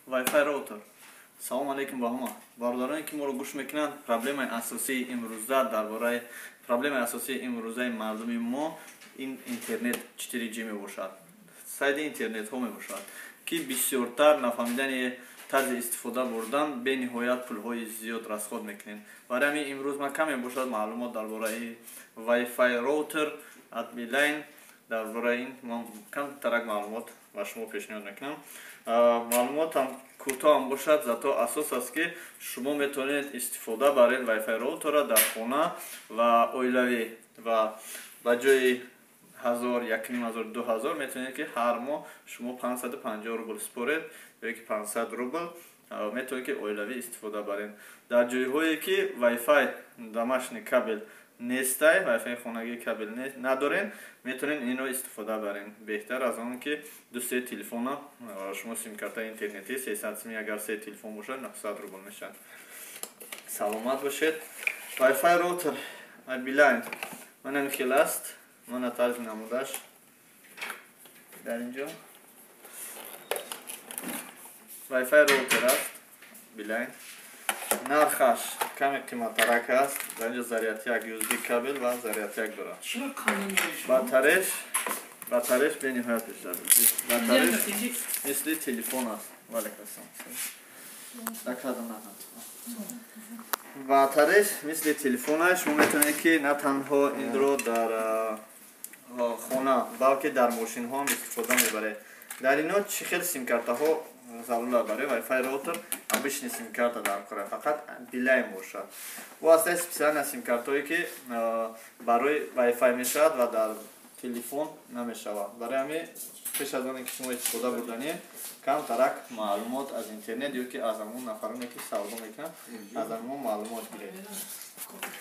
Wi-Fi роутер. Салом алейкум ба ҳама. Бародароне ки моро гӯш мекунанд, проблемаи асосии имрӯза дар бораи проблемаи асосии имрӯзаи мардуми мо ин интернет 4G мебошад. Сайди интернетҳо мебошад, ки бисёртар нафаҳмидани тарзи истифода бурдан бениҳоят пулҳои зиёд расход мекунем. Барои ҳамин имрӯз ман каме бошад маълумот дар бораи Wi-Fi роутер от Beeline, дар бораи ин ман камтарак маълумот ба шумо пешниҳод мекунам. Маълумотам кӯтоҳам бошад, зато асос аст ки шумо метавонед истифода баред Wi-Fi роутера дар хона ва оилавӣ ва ба ҷои 1000, 1500, 2000 метавонед ки ҳар моҳ шумо 550 рубл според ё ки 500 рубл метавонед ки оилавӣ истифода баред. Дар ҷойҳое ки Wi-Fi домашний кабел нестай, Wi-Fi хонагӣ кабел надорен, метавонед инро истифода баред. Беҳтар аз он ки ду-се телефона шумо симкартаи интернетӣ 300 сими агар се телефон бошад 900 рубл мешад. Саломат бошед. Wi-Fi роутер Beeline манам хел аст. Мана тарзи намудаш дар инҷо Wi-Fi роутер аст Beeline. Нархаш каме қиматтарак аст. Дар инҷо зарядяк USB кабел ва зарядяк дорад. Батареяш бениҳоят бештар. Батареяш мисли телефон аст. Батареяш мисли телефонаш шумо метавонед ки на танҳо инро дар хона, балки дар мошинҳо ҳам истифода мебаред. Дар ино чӣ хел симкартаҳо зарура барои Wi-Fi роутер обычный симкарта дар кора, фақат Beeline бошад. Бо астаи специална симкартое ки барои Wi-Fi мешавад ва дар телефон намешавад. Барои ҳамин пеш аз оне ки шумо истифода бурданед, камтарак маълумот аз интернет ё ки аз ҳамон нафароне ки савдо мекунанд, аз ҳамон маълумот гиред.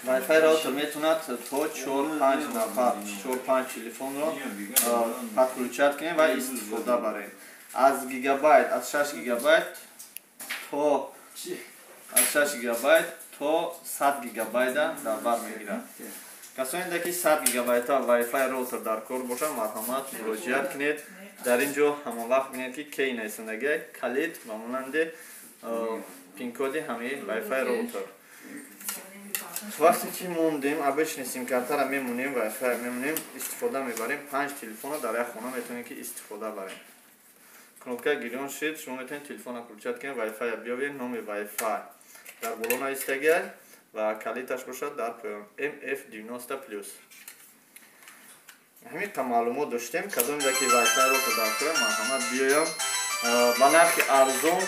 Wi-Fi роутер метавонад то 4-5 нафар 4-5 телефонро подключат кунед ва истифода баред. Аз гигабайт, аз 6 гигабайт то 100 гигабайта дар бар мегирад. Касоне ки 100 гигабайта Wi-Fi роутер дар кор бошад, марҳамат муроҷиат кунед. Дар ин ҷо ҳамон вақт бинед ки ки нависандагӣ калид ва монанди пин-коди ҳамаи Wi-Fi роутер. Вақте ки мондем обычный симкартара мемонем, Wi-Fi мемонем, истифода мебарем, 5 телефона дар як хона метавонем ки истифода барем. Кнопка гирён шид, шумо метавонед телефона включат кунед, Wi-Fi биёвед, номи Wi-Fi дар боло навистагӣ ва калидаш бошад дар поён MF90+. ҳамин қа маълумот доштем, кадомеда ки Wi-Fi роутер дар кора марҳамат биёям ба нархи арзон